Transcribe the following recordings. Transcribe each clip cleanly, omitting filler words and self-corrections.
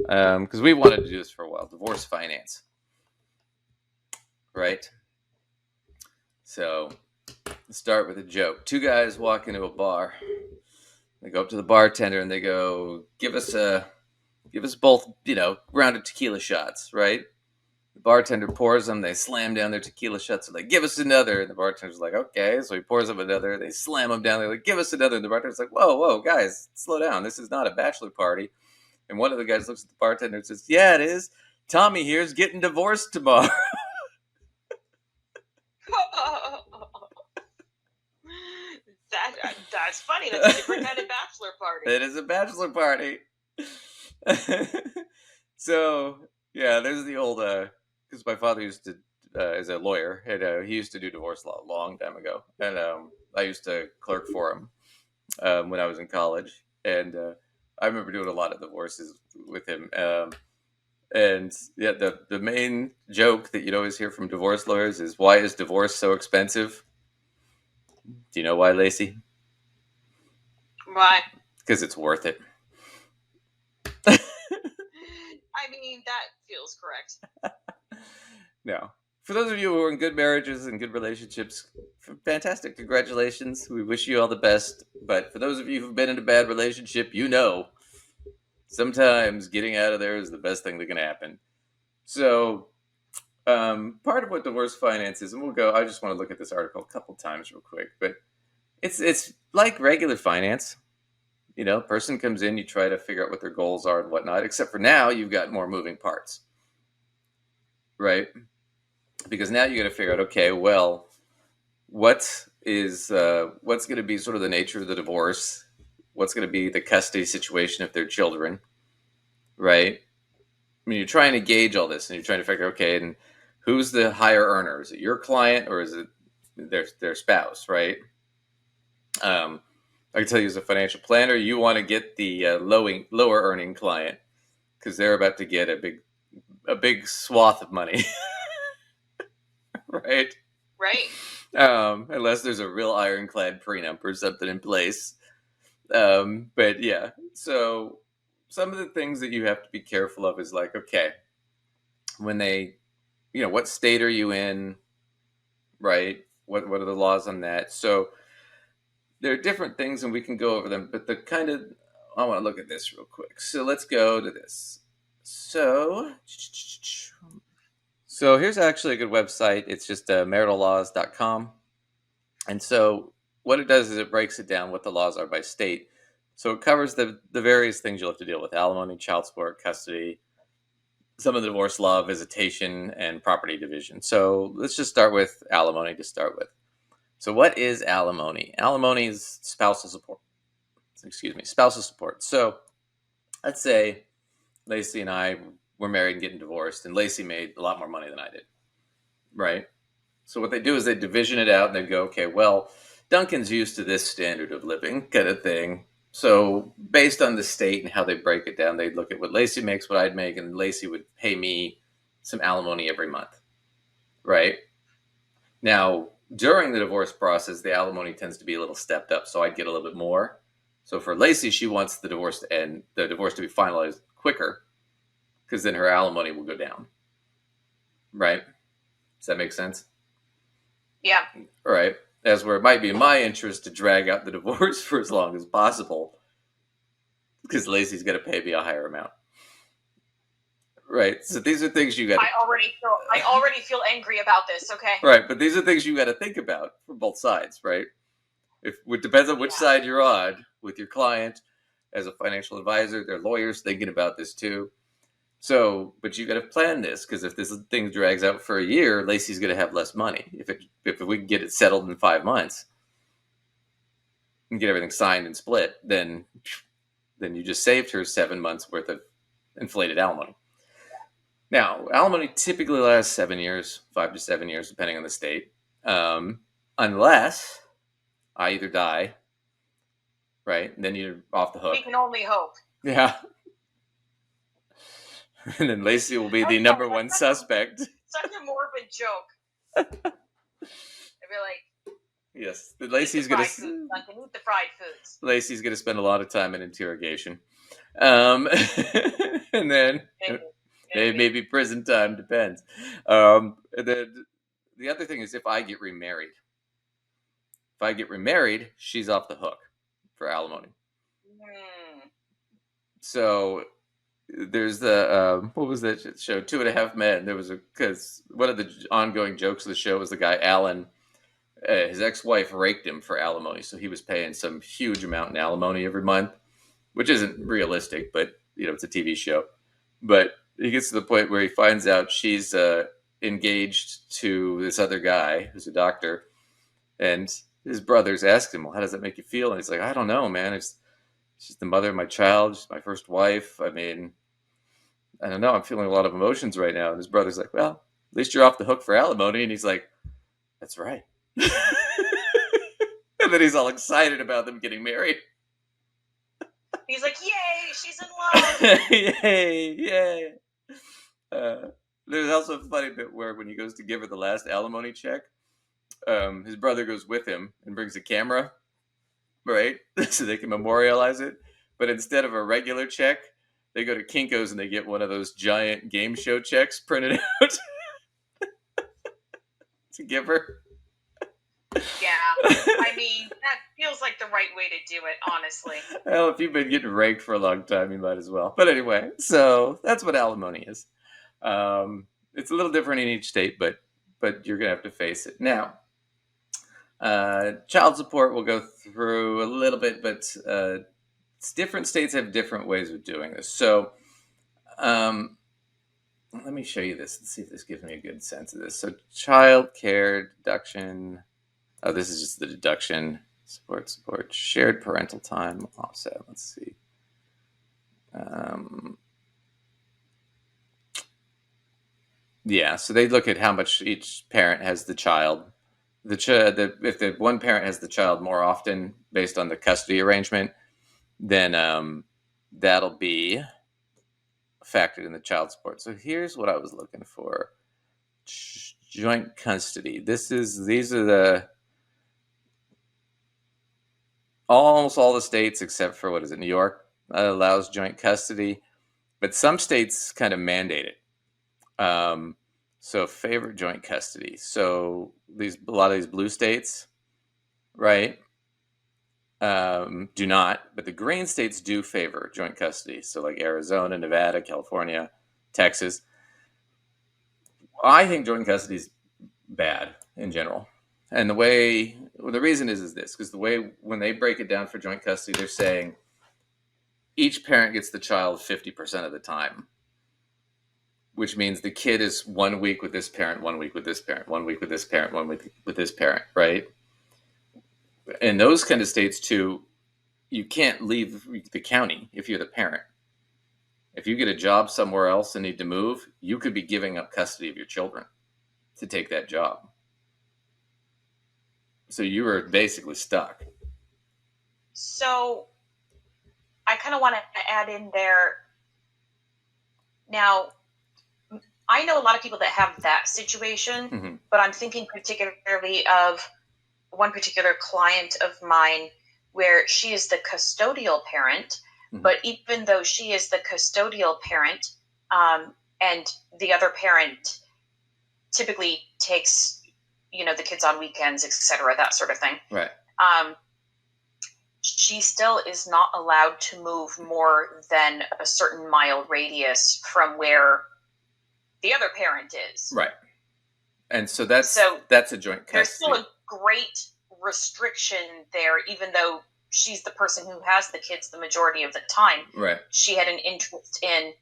because we wanted to do this for a while. Divorce finance, right? So let's start with a joke. Two guys walk into a bar. They go up to the bartender and they go, "Give us both, round of tequila shots, right?" The bartender pours them. They slam down their tequila shots. They're like, "Give us another." And the bartender's like, "Okay." So he pours them another. They slam them down. They're like, "Give us another." And the bartender's like, "Whoa, whoa, guys, slow down. This is not a bachelor party." And one of the guys looks at the bartender and says, "Yeah, it is. Tommy here's getting divorced tomorrow." That's funny. That's a different kind of bachelor party. It is a bachelor party. So, yeah, there's the old, because my father used to, is a lawyer, and he used to do divorce law a long time ago. And I used to clerk for him when I was in college. And I remember doing a lot of divorces with him. And yeah, the main joke that you'd always hear from divorce lawyers is, "Why is divorce so expensive?" Do you know why, Lacey? Why? Because it's worth it. I mean, that feels correct. No. For those of you who are in good marriages and good relationships, fantastic. Congratulations. We wish you all the best. But for those of you who've been in a bad relationship, sometimes getting out of there is the best thing that can happen. So, part of what divorce finance is, and I just want to look at this article a couple times real quick, but it's like regular finance. Person comes in, you try to figure out what their goals are and whatnot, except for now you've got more moving parts, right? Because now you got to figure out, okay, well, what's going to be sort of the nature of the divorce? What's going to be the custody situation if they're children, right? I mean, you're trying to gauge all this, and you're trying to figure, okay, and who's the higher earner? Is it your client or is it their spouse, right? I can tell you as a financial planner, you want to get the lower earning client because they're about to get a big swath of money, right? Right. Unless there's a real ironclad prenup or something in place. But yeah, so some of the things that you have to be careful of is like, okay, when what state are you in, right? What are the laws on that? So there are different things and we can go over them, but I want to look at this real quick. So let's go to this. So here's actually a good website. It's just marital-laws.com. And so what it does is it breaks it down what the laws are by state. So it covers the various things you'll have to deal with: alimony, child support, custody, some of the divorce law, visitation, and property division. So let's just start with alimony to start with. So what is alimony? Alimony is spousal support. Spousal support. So let's say Lacey and I were married and getting divorced, and Lacey made a lot more money than I did, right? So what they do is they division it out and they go, okay, well, Duncan's used to this standard of living kind of thing. So based on the state and how they break it down, they'd look at what Lacey makes, what I'd make, and Lacey would pay me some alimony every month, right? Now, during the divorce process, the alimony tends to be a little stepped up, so I'd get a little bit more. So for Lacey, she wants the divorce to end, the divorce to be finalized quicker, because then her alimony will go down, right? Does that make sense? Yeah. Right. As where it might be in my interest to drag out the divorce for as long as possible, because Lacey's going to pay me a higher amount. Right. So these are things you got. I already feel angry about this. Okay. Right, but these are things you got to think about for both sides, right? It depends on which side you're on with your client. As a financial advisor, their lawyers thinking about this too. So, but you got to plan this, because if this thing drags out for a year, Lacey's going to have less money. If we can get it settled in 5 months and get everything signed and split, then you just saved her 7 months worth of inflated alimony. Now, alimony typically lasts 7 years, 5 to 7 years, depending on the state, unless I either die, right? And then you're off the hook. We can only hope. Yeah. And then Lacey will be the number one suspect. Such a morbid joke. I'd be like, yes, Lacey's going to eat the fried foods. Lacey's going to spend a lot of time in interrogation. Um, and then Maybe. maybe prison time depends. And then the other thing is if I get remarried, she's off the hook for alimony. Hmm. So there's the what was that show, Two and a Half Men? There was a because one of the ongoing jokes of the show was the guy Alan. His ex-wife raked him for alimony, so he was paying some huge amount in alimony every month, which isn't realistic, but it's a TV show. But he gets to the point where he finds out she's engaged to this other guy who's a doctor, and his brothers asked him, "Well, how does that make you feel?" And he's like, "I don't know, man. She's the mother of my child. She's my first wife. I mean, I don't know. I'm feeling a lot of emotions right now." And his brother's like, "Well, at least you're off the hook for alimony." And he's like, "That's right." And then he's all excited about them getting married. He's like, "Yay, she's in love!" Yay, yay. There's also a funny bit where when he goes to give her the last alimony check, his brother goes with him and brings a camera, right? So they can memorialize it. But instead of a regular check, they go to Kinko's and they get one of those giant game show checks printed out to give her. Yeah, I mean, that feels like the right way to do it, honestly. Well, if you've been getting raked for a long time, you might as well. But anyway, so that's what alimony is. It's a little different in each state, but you're gonna have to face it. Now, child support we'll go through a little bit, but different states have different ways of doing this. So, let me show you this and see if this gives me a good sense of this. So, child care deduction. Oh, this is just the deduction. Support, shared parental time offset. Let's see. Yeah, so they look at how much each parent has the child. If the one parent has the child more often based on the custody arrangement, then that'll be factored in the child support. So here's what I was looking for: joint custody. These are the almost all the states except for, what is it, New York, allows joint custody, but some states kind of mandate it. So favor joint custody. So a lot of these blue states, right, do not, but the green states do favor joint custody. So like Arizona, Nevada, California, Texas. I think joint custody is bad in general. And the reason is this, because the way when they break it down for joint custody, they're saying each parent gets the child 50% of the time, which means the kid is 1 week with this parent, 1 week with this parent, 1 week with this parent, 1 week with this parent, right? In those kind of states too, you can't leave the county if you're the parent. If you get a job somewhere else and need to move, you could be giving up custody of your children to take that job. So you were basically stuck. So I kind of want to add in there. Now, I know a lot of people that have that situation, but I'm thinking particularly of one particular client of mine where she is the custodial parent, but even though she is the custodial parent, and the other parent typically takes, the kids on weekends, etc., that sort of thing. Right. She still is not allowed to move more than a certain mile radius from where the other parent is. Right. And so that's a joint custody. There's still a great restriction there, even though she's the person who has the kids the majority of the time. Right. She had an interest in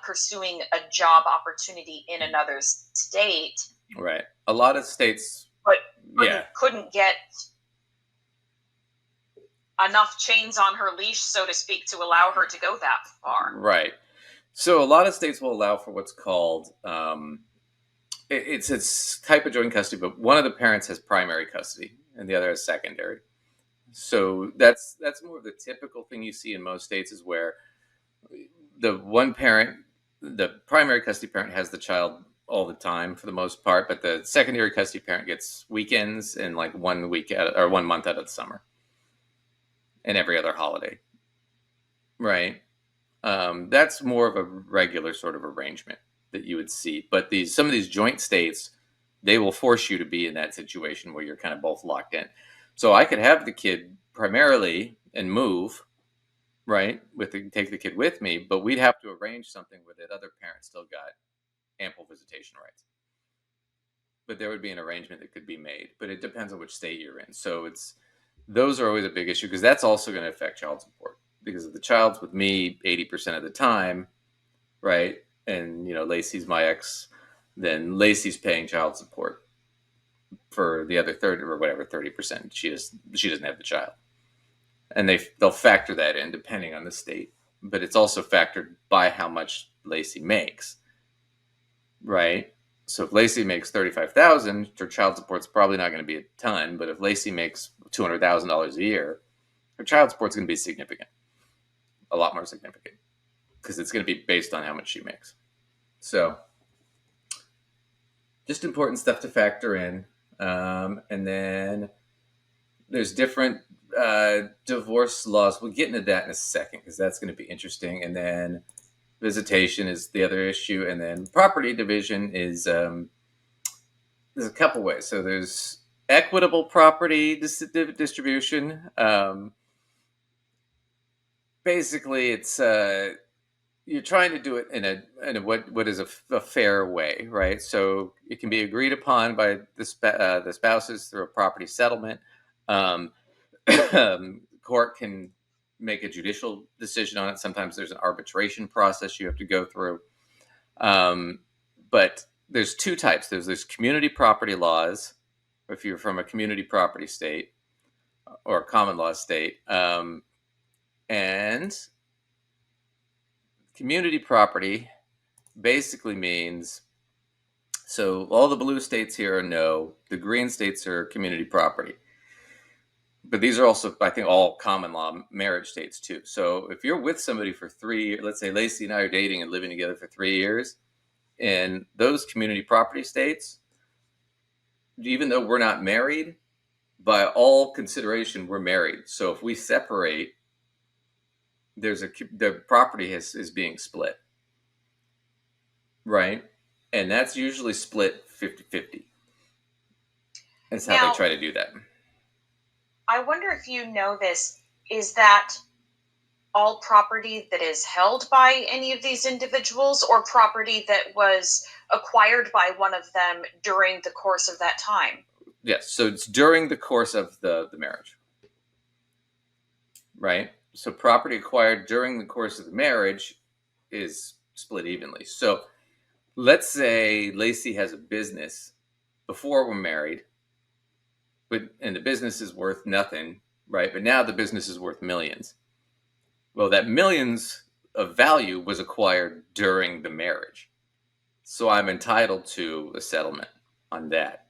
pursuing a job opportunity in another state. Right. A lot of states, but couldn't get enough chains on her leash, so to speak, to allow her to go that far. Right. So a lot of states will allow for what's called it's a type of joint custody, but one of the parents has primary custody and the other has secondary. So that's more of the typical thing you see in most states, is where the one parent, the primary custody parent, has the child all the time for the most part, but the secondary custody parent gets weekends and like 1 week or 1 month out of the summer and every other holiday. Right. That's more of a regular sort of arrangement that you would see. But some of these joint states, they will force you to be in that situation where you're kind of both locked in. So I could have the kid primarily and move, right, take the kid with me, but we'd have to arrange something where that other parent still got ample visitation rights. But there would be an arrangement that could be made. But it depends on which state you're in. So those are always a big issue because that's also going to affect child support. Because if the child's with me 80% of the time, right, and Lacey's my ex, then Lacey's paying child support for the other 30 or whatever 30%. She doesn't have the child, and they'll factor that in depending on the state. But it's also factored by how much Lacey makes, right? So if Lacey makes $35,000, her child support's probably not going to be a ton. But if Lacey makes $200,000 a year, her child support's going to be significant, a lot more significant, because it's going to be based on how much she makes. So just important stuff to factor in. And then there's different divorce laws. We'll get into that in a second because that's going to be interesting. And then visitation is the other issue. And then property division is there's a couple ways. So there's equitable property distribution. Basically, it's you're trying to do it in a what is a fair way, right? So it can be agreed upon by the spouses through a property settlement. Court can make a judicial decision on it. Sometimes there's an arbitration process you have to go through. But there's two types. There's community property laws, if you're from a community property state or a common law state, and community property basically means, so all the blue states here are no, the green states are community property. But these are also, I think, all common law marriage states too. So if you're with somebody for 3 years, let's say Lacey and I are dating and living together for 3 years, in those community property states, even though we're not married, by all consideration, we're married. So if we separate, the property is being split, right? And that's usually split 50-50. That's how they try to do that. I wonder if you know this, is that all property that is held by any of these individuals or property that was acquired by one of them during the course of that time? Yes, so it's during the course of the marriage, right? So property acquired during the course of the marriage is split evenly. So let's say Lacey has a business before we're married, and the business is worth nothing, right? But now the business is worth millions. Well, that millions of value was acquired during the marriage. So I'm entitled to a settlement on that.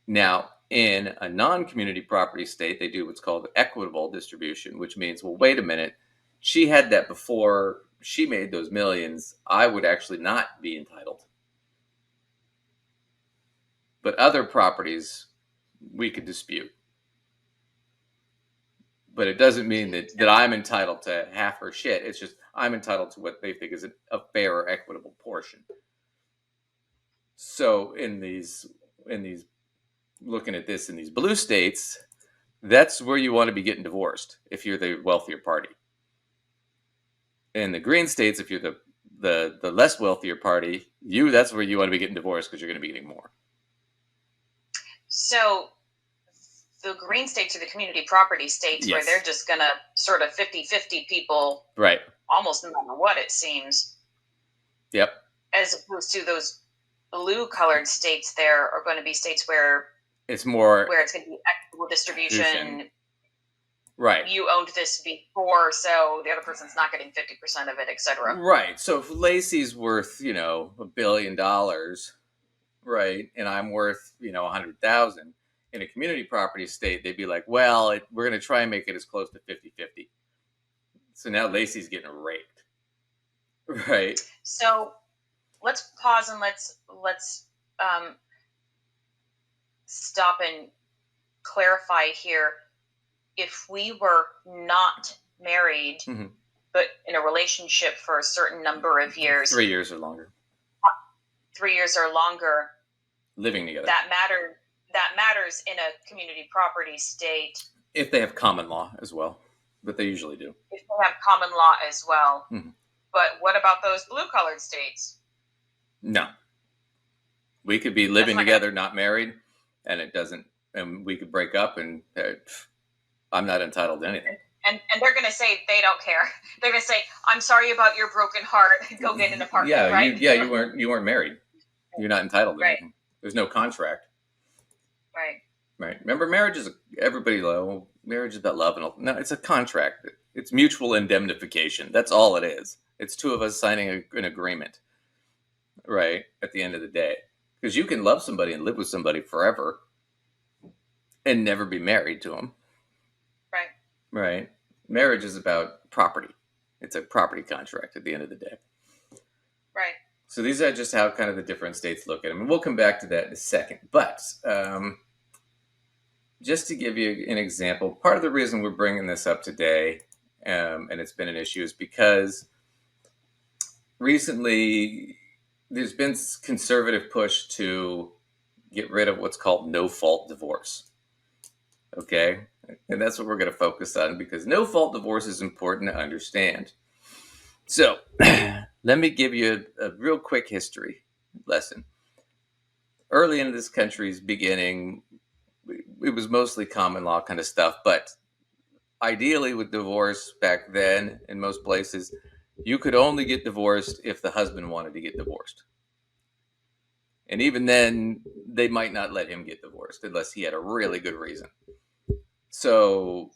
Now, in a non-community property state, they do what's called equitable distribution, which means, well, wait a minute, she had that before she made those millions. I would actually not be entitled. But other properties we could dispute. But it doesn't mean that I'm entitled to half her shit. It's just I'm entitled to what they think is a fair or equitable portion. So in these looking at this in these blue states, that's where you want to be getting divorced if you're the wealthier party. In the green states, if you're the less wealthier party, that's where you want to be getting divorced because you're going to be getting more. So the green states are the community property states, yes, where they're just going to sort of 50-50 people, right? Almost no matter what, it seems. Yep. As opposed to those blue colored states, there are going to be states where it's going to be equitable distribution. Right. You owned this before, so the other person's not getting 50% of it, etc. Right. So if Lacey's worth, $1 billion, right, and I'm worth, 100,000, in a community property state, they'd be like, well, we're going to try and make it as close to 50-50. So now Lacey's getting raped. Right. So let's pause and let's stop and clarify here. If we were not married, mm-hmm. but in a relationship for a certain number of years, 3 years or longer, 3 years or longer, living together, that matters in a community property state. If they have common law as well, but they usually do. If they have common law as well. Mm-hmm. But what about those blue-collared states? No. We could be living together, not married, and we could break up, and I'm not entitled to anything. And they're going to say they don't care. They're going to say, "I'm sorry about your broken heart. Go get an apartment." Yeah, right? You weren't married. You're not entitled to anything. There's no contract. Right. Remember, marriage is marriage is about love and all. No, it's a contract. It's mutual indemnification. That's all it is. It's two of us signing an agreement. Right. At the end of the day, because you can love somebody and live with somebody forever, and never be married to them. Right. Marriage is about property. It's a property contract at the end of the day. Right. So these are just how kind of the different states look at them. And we'll come back to that in a second. But just to give you an example, part of the reason we're bringing this up today, and it's been an issue, is because recently there's been conservative push to get rid of what's called no-fault divorce. Okay? And that's what we're going to focus on, because no-fault divorce is important to understand. So, let me give you a real quick history lesson. Early in this country's beginning, it was mostly common law kind of stuff, but ideally with divorce back then, in most places, you could only get divorced if the husband wanted to get divorced. And even then, they might not let him get divorced unless he had a really good reason. So,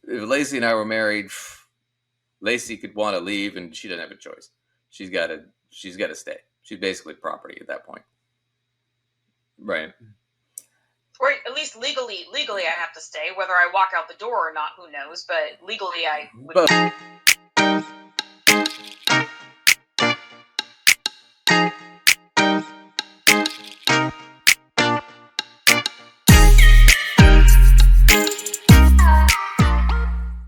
if Lacey and I were married, Lacey could want to leave, and she doesn't have a choice. She's got to stay. She's basically property at that point, right? Or at least legally, I have to stay. Whether I walk out the door or not, who knows? But legally, I would.